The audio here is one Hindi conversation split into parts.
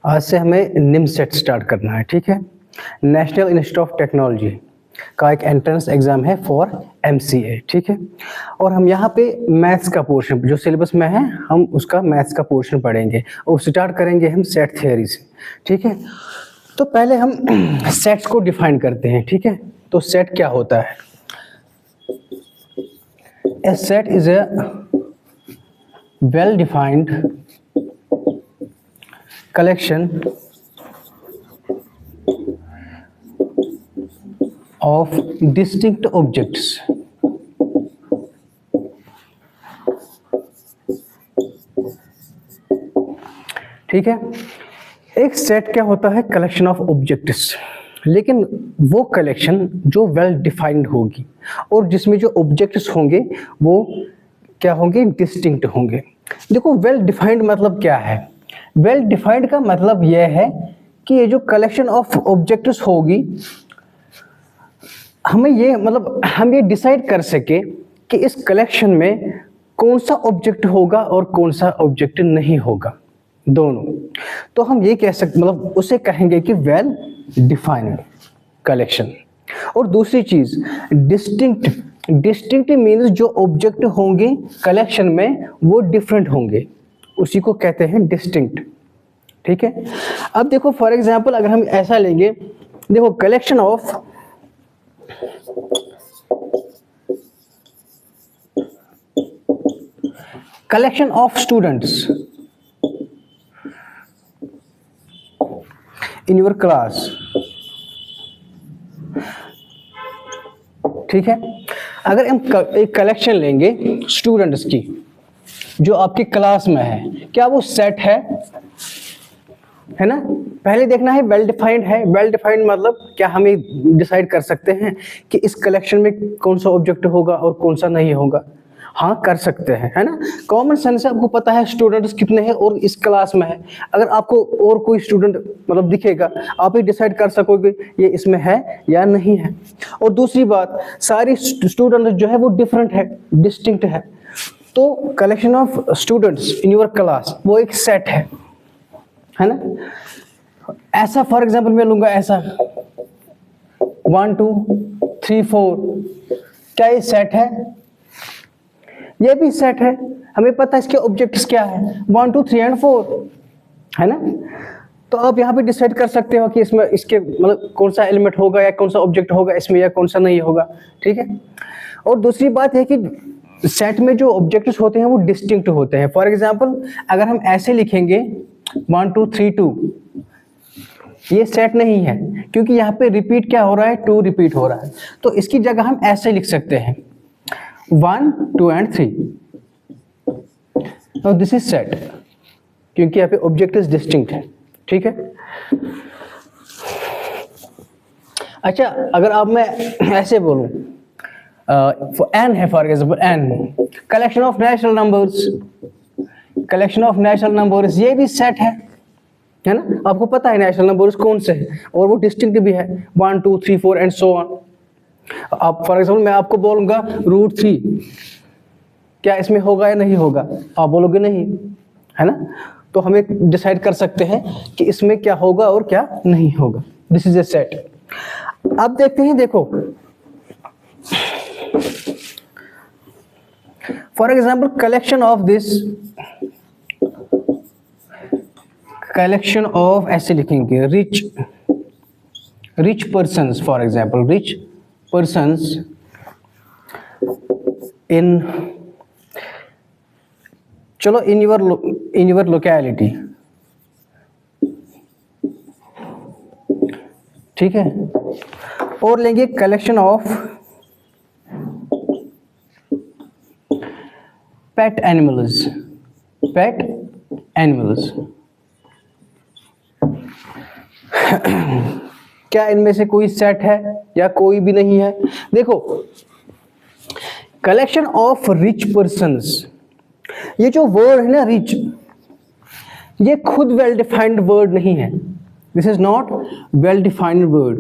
आज से हमें निम सेट स्टार्ट करना है, ठीक है। नेशनल इंस्टीट्यूट ऑफ टेक्नोलॉजी का एक एंट्रेंस एग्जाम है फॉर MCA, ठीक है। और हम यहाँ पे मैथ्स का पोर्शन जो सिलेबस में है, हम उसका मैथ्स का पोर्शन पढ़ेंगे और स्टार्ट करेंगे हम सेट थ्योरी से, ठीक है। तो पहले हम सेट्स को डिफाइन करते हैं, ठीक है। तो सेट क्या होता है? A set is a well-defined collection of distinct objects ठीक है। एक सेट क्या होता है? कलेक्शन ऑफ ऑब्जेक्ट्स, लेकिन वो कलेक्शन जो वेल डिफाइंड होगी और जिसमें जो ऑब्जेक्ट्स होंगे वो क्या होंगे? डिस्टिंक्ट होंगे। देखो, वेल डिफाइंड मतलब क्या है? वेल डिफाइंड का मतलब यह है कि ये जो कलेक्शन ऑफ ऑब्जेक्ट्स होगी, हमें ये मतलब हम ये डिसाइड कर सके कि इस कलेक्शन में कौन सा ऑब्जेक्ट होगा और कौन सा ऑब्जेक्ट नहीं होगा, दोनों। तो हम ये कह सकते, मतलब उसे कहेंगे कि वेल डिफाइंड कलेक्शन। और दूसरी चीज डिस्टिंक्ट, डिस्टिंक्ट मीन्स जो ऑब्जेक्ट होंगे कलेक्शन में वो डिफरेंट होंगे, उसी को कहते हैं डिस्टिंक्ट, ठीक है। अब देखो, फॉर एग्जांपल अगर हम ऐसा लेंगे, देखो collection of students in your class, ठीक है। अगर हम एक कलेक्शन लेंगे स्टूडेंट्स की जो आपकी क्लास में है, क्या वो सेट है ना? पहले देखना है वेल डिफाइंड है। वेल डिफाइंड मतलब क्या हम ये डिसाइड कर सकते हैं कि इस कलेक्शन में कौन सा ऑब्जेक्ट होगा और कौन सा नहीं होगा? हाँ, कर सकते हैं, है ना। कॉमन सेंस से आपको पता है स्टूडेंट्स कितने हैं और इस क्लास में है। अगर आपको और कोई स्टूडेंट मतलब दिखेगा, आप ही डिसाइड कर सकोगे ये इसमें है या नहीं है। और दूसरी बात, सारी स्टूडेंट जो है वो डिफरेंट है, डिस्टिंक्ट है। तो collection of students in your class वो एक सेट है ना। ऐसा फॉर एग्जाम्पल मैं लूंगा, ऐसा 1 2 3 4, क्या ये सेट है? ये भी सेट है। हमें पता है इसके ऑब्जेक्ट्स क्या है, 1 2 3 एंड 4, है ना। तो आप यहाँ पे डिसाइड कर सकते हो कि इसमें इसके मतलब कौन सा एलिमेंट होगा या कौन सा ऑब्जेक्ट होगा इसमें या कौन सा नहीं होगा, ठीक है। और दूसरी बात है कि सेट में जो ऑब्जेक्ट्स होते हैं वो डिस्टिंक्ट होते हैं। फॉर एग्जाम्पल अगर हम ऐसे लिखेंगे 1 2 3 2, ये सेट नहीं है क्योंकि यहाँ पे रिपीट क्या हो रहा है? 2 रिपीट हो रहा है। तो इसकी जगह हम ऐसे लिख सकते हैं 1 2 and 3। Now this is set, क्योंकि यहाँ पे ऑब्जेक्ट्स डिस्टिंक्ट है, ठीक है। अच्छा, अगर अब मैं ऐसे बोलूं, n है for example, n collection of natural numbers, collection of natural numbers, ये भी सेट है ना। आपको पता है नेचुरल नंबर्स कौन से हैं और वो डिस्टिंक्ट भी है, 1 2 3 4 एंड सो ऑन। आप फॉर एग्जाम्पल मैं आपको बोलूंगा √3, क्या इसमें होगा या नहीं होगा? आप बोलोगे नहीं, है ना। तो हमें डिसाइड कर सकते हैं कि इसमें क्या होगा और क्या नहीं होगा। This is a set. अब देखते हैं, देखो for example collection of this, collection of ऐसे लिखेंगे rich persons, for example rich persons in, चलो in your locality, ठीक है। और लेंगे collection of pet animals, pet animals. क्या इनमें से कोई सेट है या कोई भी नहीं है? देखो, कलेक्शन ऑफ रिच पर्सन्स, ये जो वर्ड है ना रिच, ये खुद वेल डिफाइंड वर्ड नहीं है। This is not well defined word.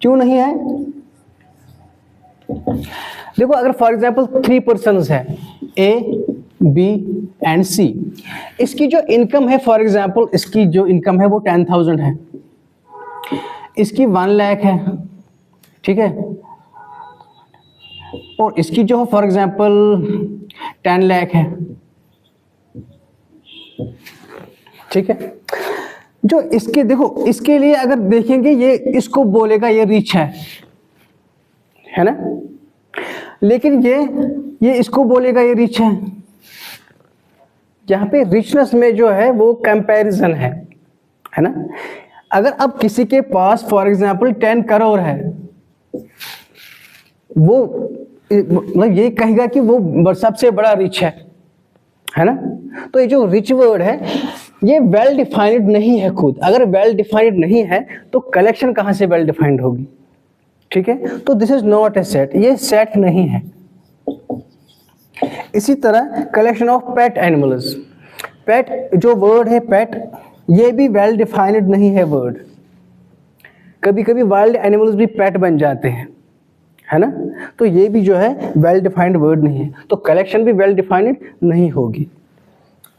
क्यों नहीं है? देखो, अगर फॉर एग्जाम्पल 3 पर्सन्स है, A बी एंड सी। इसकी जो इनकम है, फॉर एग्जांपल इसकी जो इनकम है वो 10,000 है, इसकी 1 लाख है, ठीक है, और इसकी जो फॉर एग्जांपल 10 लाख है, ठीक है। जो इसके देखो, इसके लिए अगर देखेंगे ये इसको बोलेगा ये रिच है ना, लेकिन ये इसको बोलेगा ये रिच है। यहाँ पे रिचनेस में जो है वो कंपैरिजन है ना। अगर अब किसी के पास फॉर एग्जांपल 10 करोड़ है, वो मतलब ये कहेगा कि वो सबसे बड़ा रिच है ना। तो ये जो रिच वर्ड है ये वेल डिफाइंड नहीं है खुद। अगर वेल डिफाइंड नहीं है तो कलेक्शन कहाँ से वेल डिफाइंड होगी, ठीक है। तो this is not a set, ये सेट नहीं है। इसी तरह कलेक्शन ऑफ पेट एनिमल्स, पेट जो वर्ड है पेट, ये भी वेल डिफाइंड नहीं है वर्ड। कभी कभी वाइल्ड एनिमल्स भी पेट बन जाते हैं, है ना। तो ये भी जो है वेल डिफाइंड वर्ड नहीं है, तो कलेक्शन भी वेल डिफाइंड नहीं होगी।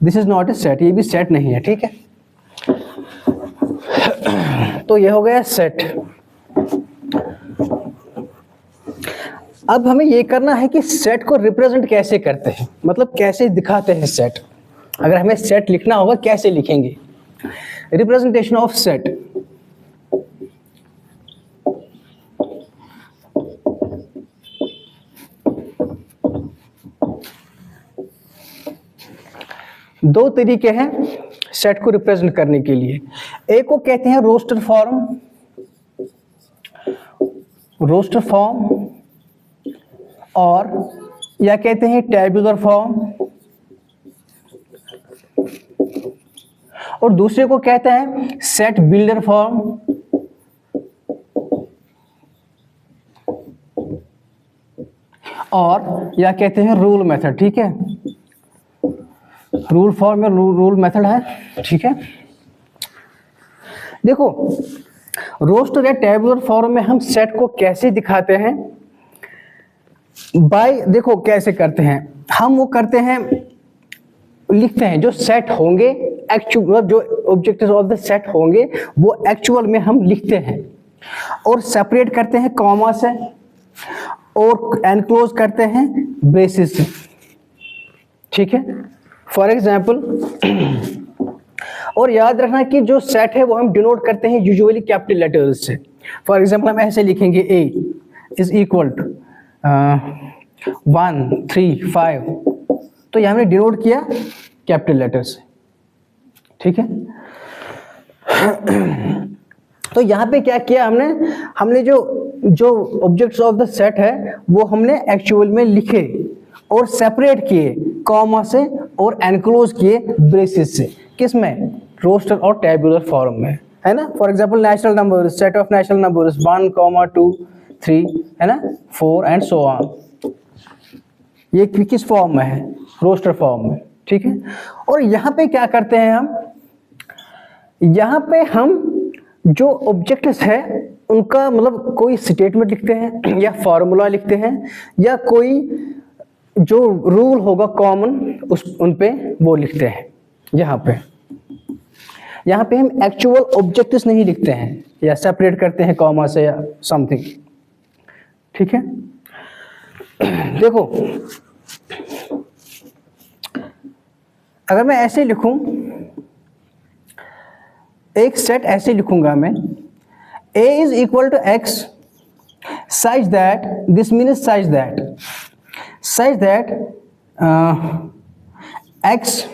This is not a set, ये भी सेट नहीं है, ठीक है। तो ये हो गया सेट। अब हमें ये करना है कि सेट को रिप्रेजेंट कैसे करते हैं, मतलब कैसे दिखाते हैं सेट। अगर हमें सेट लिखना होगा कैसे लिखेंगे, रिप्रेजेंटेशन ऑफ सेट। दो तरीके हैं सेट को रिप्रेजेंट करने के लिए। एक को कहते हैं रोस्टर फॉर्म, और या कहते हैं टैबुलर फॉर्म, और दूसरे को कहते हैं सेट बिल्डर फॉर्म, और या कहते हैं रूल मेथड, ठीक है। रूल फॉर्म में रूल मेथड है, ठीक है। देखो रोस्टर या टेबुलर फॉर्म में हम सेट को कैसे दिखाते हैं, बाय देखो कैसे करते हैं हम, वो करते हैं लिखते हैं जो सेट होंगे एक्चुअल, जो ऑब्जेक्टिव्स ऑफ द सेट होंगे वो एक्चुअल में हम लिखते हैं, और सेपरेट करते हैं कॉमा से, और एनक्लोज करते हैं ब्रेसेस से, ठीक है। फॉर एग्जाम्पल, और याद रखना कि जो सेट है वो हम डिनोट करते हैं यूजुअली कैपिटल लेटर्स से। फॉर एग्जाम्पल हम ऐसे लिखेंगे ए इज इक्वल टू 1 3 5, तो ये हमने डिनोट किया कैपिटल लेटर से, ठीक है। तो यहाँ पे क्या किया हमने जो ऑब्जेक्ट्स ऑफ द सेट है वो हमने एक्चुअल में लिखे और सेपरेट किए कॉमा से, और एनक्लोज किए ब्रेसेस से। किस में? रोस्टर और टेबुलर फॉर्म में, है ना। For example natural number, set of natural numbers 1, 2, 3, है ना, 4 एंड सो ऑन। ये किस फॉर्म में है? रोस्टर फॉर्म में, ठीक है। और यहाँ पे क्या करते हैं हम, यहाँ पे हम जो ऑब्जेक्ट्स है उनका मतलब कोई स्टेटमेंट लिखते हैं या फॉर्मूला लिखते हैं, या कोई जो रूल होगा कॉमन उन पे वो लिखते हैं। यहाँ पे हम एक्चुअल ऑब्जेक्ट्स नहीं लिखते हैं या सेपरेट करते हैं कॉमा से या समथिंग, ठीक है। देखो अगर मैं ऐसे लिखूं, एक सेट ऐसे लिखूंगा मैं, a is equal to x such that, this means such that x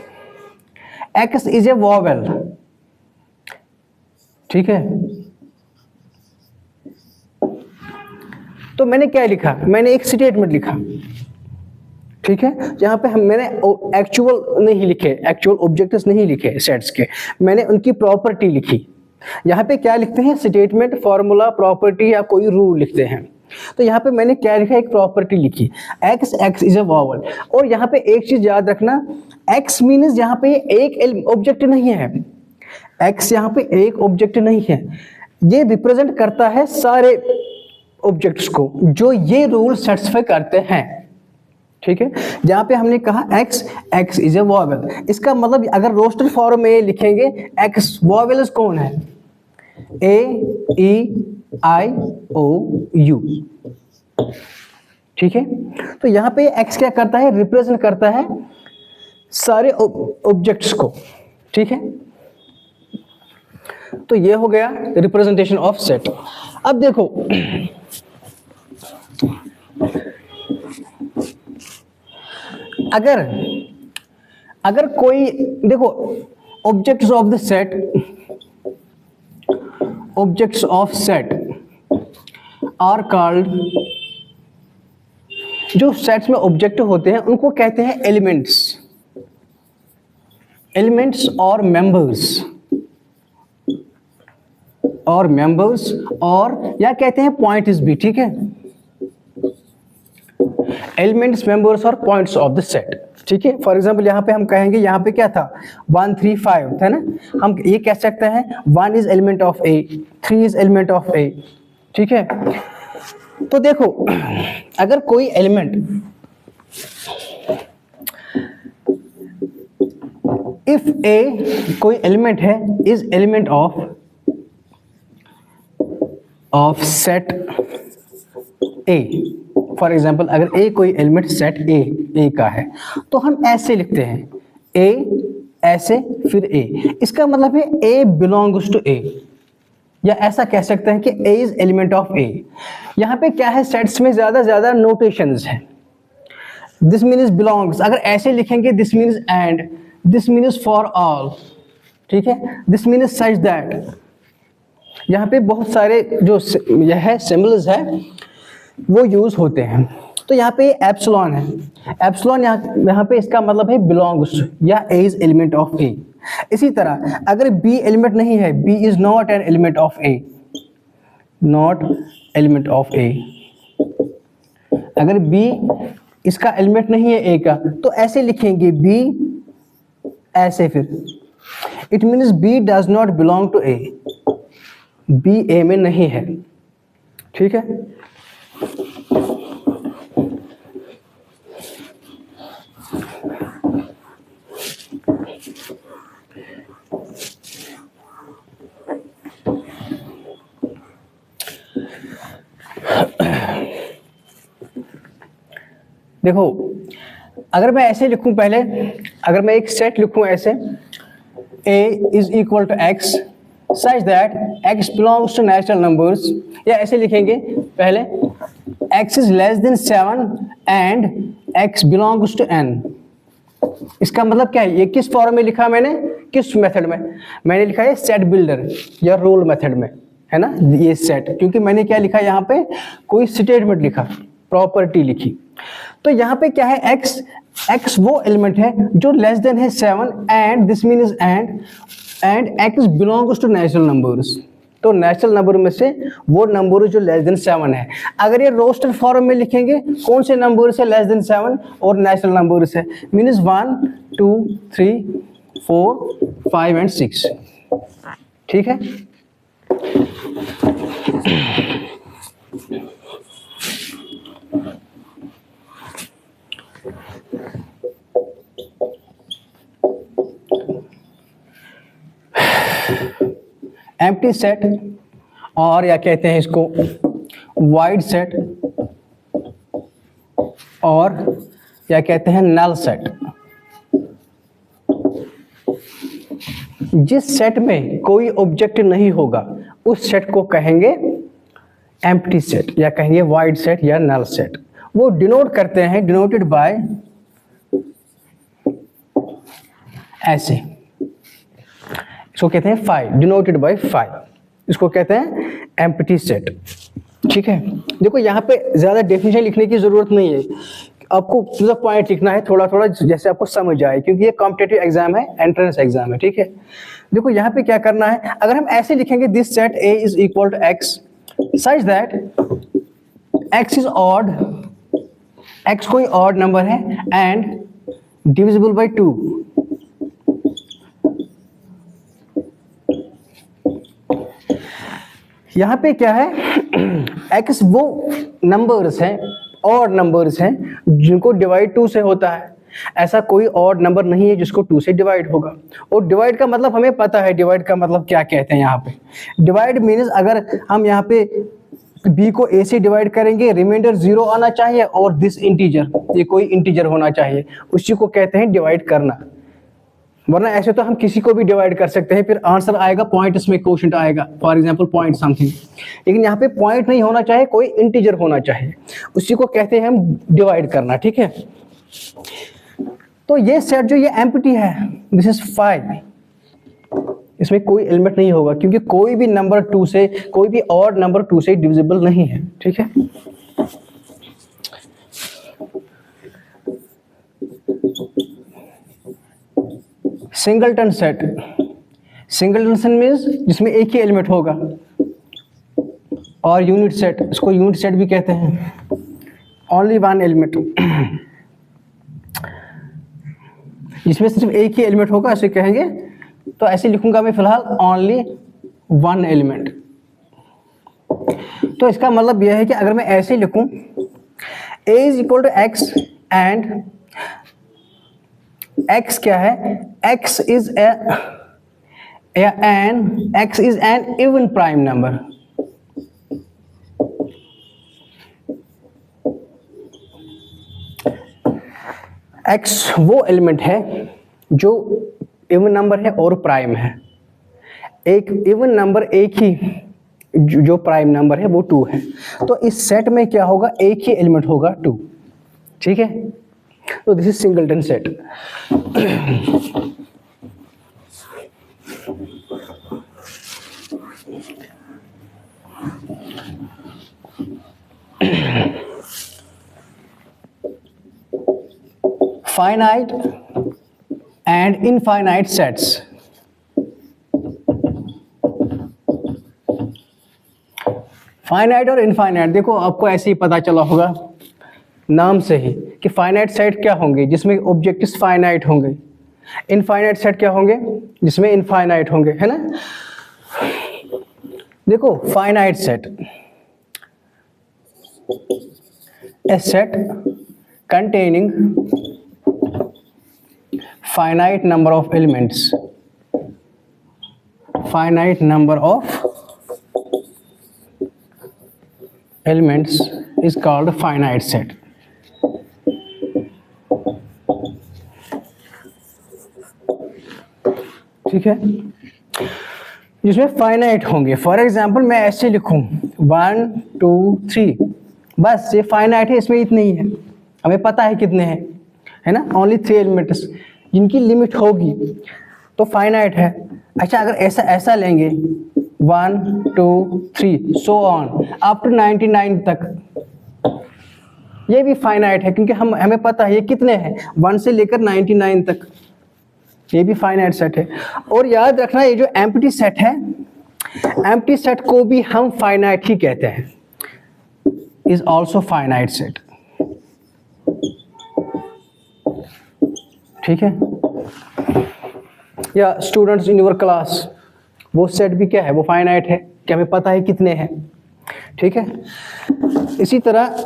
is a vowel, ठीक है। तो मैंने क्या लिखा, मैंने एक स्टेटमेंट लिखा, ठीक है। यहाँ पे मैंने एक्चुअल नहीं लिखे, एक्चुअल ऑब्जेक्ट्स नहीं लिखे सेट्स के, मैंने उनकी प्रॉपर्टी लिखी। यहाँ पे क्या लिखते हैं, स्टेटमेंट, फॉर्मूला, प्रॉपर्टी या कोई रूल लिखते हैं। तो यहाँ पे मैंने क्या लिखा, एक प्रॉपर्टी लिखी, x इज अ वॉवल। और यहाँ पे एक चीज याद रखना, x मीन्स यहाँ पे एक ऑब्जेक्ट नहीं है, x यहाँ पे एक ऑब्जेक्ट नहीं है, ये रिप्रेजेंट करता है सारे ऑब्जेक्ट्स को जो ये रूल सेटिस्फाई करते हैं, ठीक है, जहां पे हमने कहा x इज ए वॉवेल, इसका मतलब अगर रोस्टर फॉर्म में लिखेंगे x वॉवेल्स कौन है, a e i o u, ठीक है। तो यहाँ पे x क्या करता है, रिप्रेजेंट करता है सारे ऑब्जेक्ट्स को, ठीक है। तो ये हो गया रिप्रेजेंटेशन ऑफ सेट। अब देखो अगर कोई, देखो objects of the set, objects of set are called, जो सेट्स में ऑब्जेक्ट होते हैं उनको कहते हैं एलिमेंट्स, एलिमेंट्स और मेंबर्स, और या कहते हैं पॉइंट्स भी, ठीक है। एलिमेंट्स, मेंबर्स और पॉइंट्स ऑफ द सेट, ठीक है। फॉर एग्जांपल यहाँ पे हम कहेंगे, यहाँ पे क्या था 1 3 5 था ना, हम ये कह सकते हैं 1 is element of A, 3 is element of A, ठीक है। तो देखो अगर कोई एलिमेंट, इफ ए कोई एलिमेंट है, is element of set A, for example अगर ए कोई एलिमेंट सेट ए का है तो हम ऐसे लिखते हैं ए ऐसे फिर ए, इसका मतलब है ए बिलोंग्स टू ए, या ऐसा कह सकते हैं कि ए इज एलिमेंट ऑफ ए। यहाँ पे क्या है, सेट्स में ज्यादा नोटेशंस है। दिस मीन्स बिलोंग्स, अगर ऐसे लिखेंगे this means and, this means for all, ठीक है, दिस मीन्स सच दैट। यहाँ पे बहुत सारे जो यह है सिंबल्स है वो यूज होते हैं। तो यहाँ पे एप्सिलॉन है, एप्सिलॉन यहाँ पे इसका मतलब है बिलोंग्स या A is element of A. इसी तरह अगर बी एलिमेंट नहीं है, B is not an element of A, not element of A. अगर बी इसका एलिमेंट नहीं है ए का तो ऐसे लिखेंगे बी ऐसे, फिर it means B does not belong to A, B A में नहीं है, ठीक है। देखो अगर मैं ऐसे लिखूं, पहले अगर मैं एक सेट लिखूं ऐसे, a is equal to x such that x belongs to natural numbers, या ऐसे लिखेंगे पहले x is less than 7 and x belongs to n। इसका मतलब क्या है, ये किस फॉर्म में लिखा मैंने, किस मेथड में मैंने लिखा है, सेट बिल्डर या रोल मेथड में, है ना। ये सेट, क्योंकि मैंने क्या लिखा यहाँ पे, कोई स्टेटमेंट लिखा, प्रॉपर्टी लिखी। तो यहाँ पे क्या है, x वो एलिमेंट है जो लेस देन है 7 and this means and x belongs to natural numbers. तो नेचुरल नंबर में से वो नंबर जो लेस देन 7 है। अगर ये रोस्टर फॉर्म में लिखेंगे, कौन से नंबर से लेस देन 7 और नेचुरल नंबर से, मीन्स 1 2 3 4 5 एंड 6, ठीक है। एम्प्टी सेट, और या कहते हैं इसको वाइड सेट, और या कहते हैं नल सेट। जिस सेट में कोई ऑब्जेक्ट नहीं होगा उस सेट को कहेंगे एम्प्टी सेट, या कहेंगे वाइड सेट या नल सेट। वो डिनोट करते हैं, डिनोटेड बाय ऐसे, इसको कहते हैं 5, डिनोटेड बाय 5, इसको कहते हैं एम्प्टी सेट, ठीक है। देखो यहाँ पे ज्यादा डेफिनेशन लिखने की जरूरत नहीं है, आपको पूरा पॉइंट लिखना है थोड़ा थोड़ा जैसे आपको समझ आए, क्योंकि ये कॉम्पिटिटिव एग्जाम है, एंट्रेंस एग्जाम है, ठीक है। देखो यहाँ पे क्या करना है, अगर हम ऐसे लिखेंगे this set A is equal to X such that X is odd, X कोई ऑड नंबर है एंड डिविजिबल बाय 2, यहाँ पे क्या है, x वो नंबर्स हैं, ऑड नंबर्स हैं जिनको डिवाइड 2 से होता है। ऐसा कोई और नंबर नहीं है जिसको 2 से डिवाइड होगा। और डिवाइड का मतलब हमें पता है, डिवाइड का मतलब क्या कहते हैं यहाँ पे। डिवाइड मीन्स अगर हम यहाँ पे b को a से डिवाइड करेंगे, रिमाइंडर 0 आना चाहिए और दिस इंटीजर, ये कोई इंटीजर होना चाहिए, उसी को कहते हैं डिवाइड करना। वरना ऐसे तो हम किसी को भी डिवाइड कर सकते हैं, फिर आंसर आएगा पॉइंट, इसमें क्वोशंट आएगा, फॉर एग्जांपल पॉइंट समथिंग। लेकिन यहाँ पे पॉइंट नहीं होना चाहिए, कोई इंटीजर होना चाहिए, उसी को कहते हैं हम डिवाइड करना। ठीक है, तो ये सेट जो ये एम्प्टी है, दिस इज 5, इसमें कोई एलिमेंट नहीं होगा क्योंकि कोई भी नंबर 2 से, कोई भी और नंबर 2 से डिविजिबल नहीं है। ठीक है, singleton set, singleton set means जिसमें एक ही एलिमेंट होगा, और यूनिट सेट, इसको यूनिट सेट भी कहते हैं, ओनली वन एलिमेंट, जिसमें सिर्फ एक ही एलिमेंट होगा, ऐसे कहेंगे। तो ऐसे लिखूंगा मैं फिलहाल ओनली वन एलिमेंट। तो इसका मतलब यह है कि अगर मैं ऐसे लिखूं a is equal to X and x क्या है, x is an even prime number. x वो एलिमेंट है जो इवन नंबर है और प्राइम है। एक इवन नंबर, एक ही जो प्राइम नंबर है वो 2 है। तो इस सेट में क्या होगा, एक ही एलिमेंट होगा 2। ठीक है, तो this is singleton set. Finite and infinite sets. Finite और इनफाइनाइट, देखो आपको ऐसे ही पता चला होगा नाम से ही कि फाइनाइट सेट क्या होंगे, जिसमें ऑब्जेक्टिव्स फाइनाइट होंगे। इनफाइनाइट सेट क्या होंगे, जिसमें इनफाइनाइट होंगे, है ना। देखो finite set, A set containing finite number of elements, finite number of elements is called finite set. ठीक है, जिसमें फाइनाइट होंगे। फॉर एग्जाम्पल मैं ऐसे लिखूं 1 2 3, बस ये फाइनाइट है, इसमें इतने ही है, हमें पता है कितने हैं, है ना, ओनली 3 एलिमेंट्स, जिनकी लिमिट होगी तो फाइनाइट है। अच्छा, अगर ऐसा लेंगे 1 2 3 सो ऑन अप टू 99 तक, ये भी फाइनाइट है क्योंकि हमें पता है ये कितने हैं, 1 से लेकर 99 तक, ये भी फाइनाइट सेट है। और याद रखना ये जो एम्प्टी सेट है, एम्प्टी सेट को भी हम फाइनाइट ही कहते हैं, इज ऑल्सो फाइनाइट सेट। ठीक है, या स्टूडेंट्स इन योर क्लास, वो सेट भी क्या है, वो फाइनाइट है कि हमें पता है कितने हैं। ठीक है, इसी तरह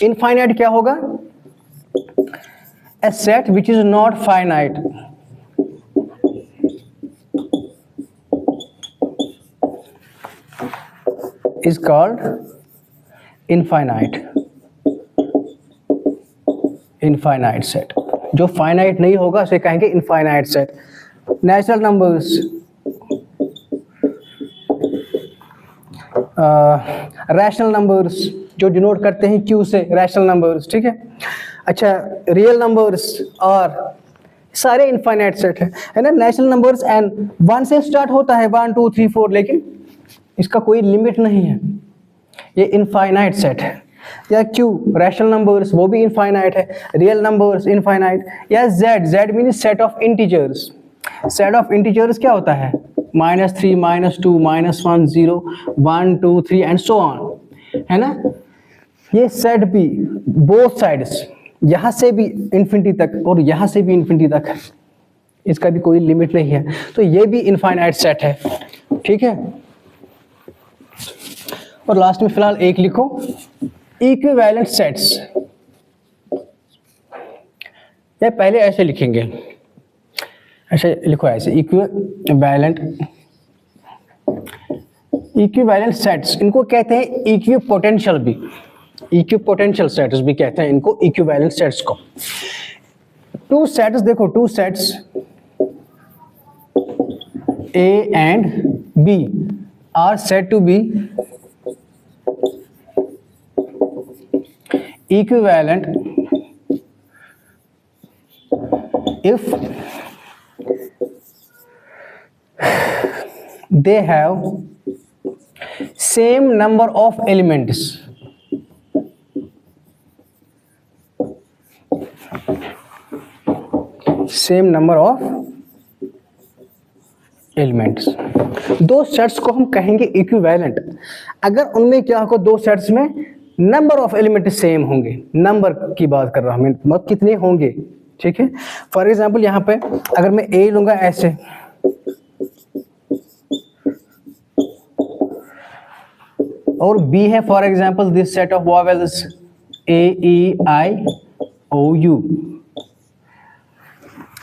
इनफाइनाइट क्या होगा, a set which is not finite is called infinite, infinite set। जो फाइनाइट नहीं होगा उसे कहेंगे infinite set. Natural numbers, rational numbers जो डिनोट करते हैं क्यू से, रैशनल नंबर्स। ठीक है, अच्छा, रियल नंबर्स और सारे इनफाइनाइट सेट है ना। नेचुरल नंबर्स एंड 1 से स्टार्ट होता है, 1 2 3 4, लेकिन इसका कोई लिमिट नहीं है, ये इनफाइनाइट सेट है। या क्यू, रैशनल नंबर्स, वो भी इनफाइनाइट है, रियल नंबर्स इनफाइनाइट। या Z, Z mean set of integers. Set of integers क्या होता है, -3 -2 -1 0 1 2 3 एंड सो ऑन, है ना। ये सेट भी बोथ साइड्स, यहाँ से भी इन्फिनिटी तक और यहाँ से भी इन्फिनिटी तक है, इसका भी कोई लिमिट नहीं है, तो ये भी इनफाइनाइट सेट है। ठीक है, और लास्ट में फिलहाल एक लिखो, इक्विवेलेंट सेट्स। या पहले ऐसे लिखेंगे, ऐसे लिखो, ऐसे इक्विवेलेंट सेट्स, इनको कहते हैं इक्विपोटेंशियल भी, इक्विपोटेंशियल सेट्स भी कहते हैं इनको, इक्विवेलेंट सेट्स को। टू सेट्स देखो, two sets A and B are said to be equivalent if they have same number of elements. Same number of elements. दो सेट्स को हम कहेंगे इक्विवेलेंट अगर उनमें क्या होगा, दो सेट्स में नंबर ऑफ एलिमेंट सेम होंगे। नंबर की बात कर रहा हूं मैं, मतलब कितने होंगे, ठीक है। फॉर एग्जांपल यहाँ पे अगर मैं ए लूंगा ऐसे, और बी है for example this set of vowels A E I O U,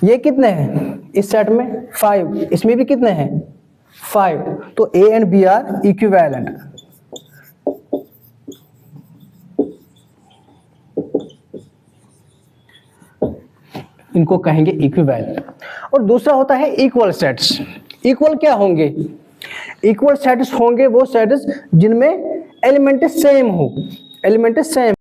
ये कितने हैं इस सेट में 5, इसमें भी कितने हैं 5, तो A and B are equivalent. इनको कहेंगे इक्विवेलेंट। और दूसरा होता है इक्वल सेट्स। इक्वल क्या होंगे, इक्वल सेट्स होंगे वो सेट्स जिनमें एलिमेंट सेम हो, एलिमेंट सेम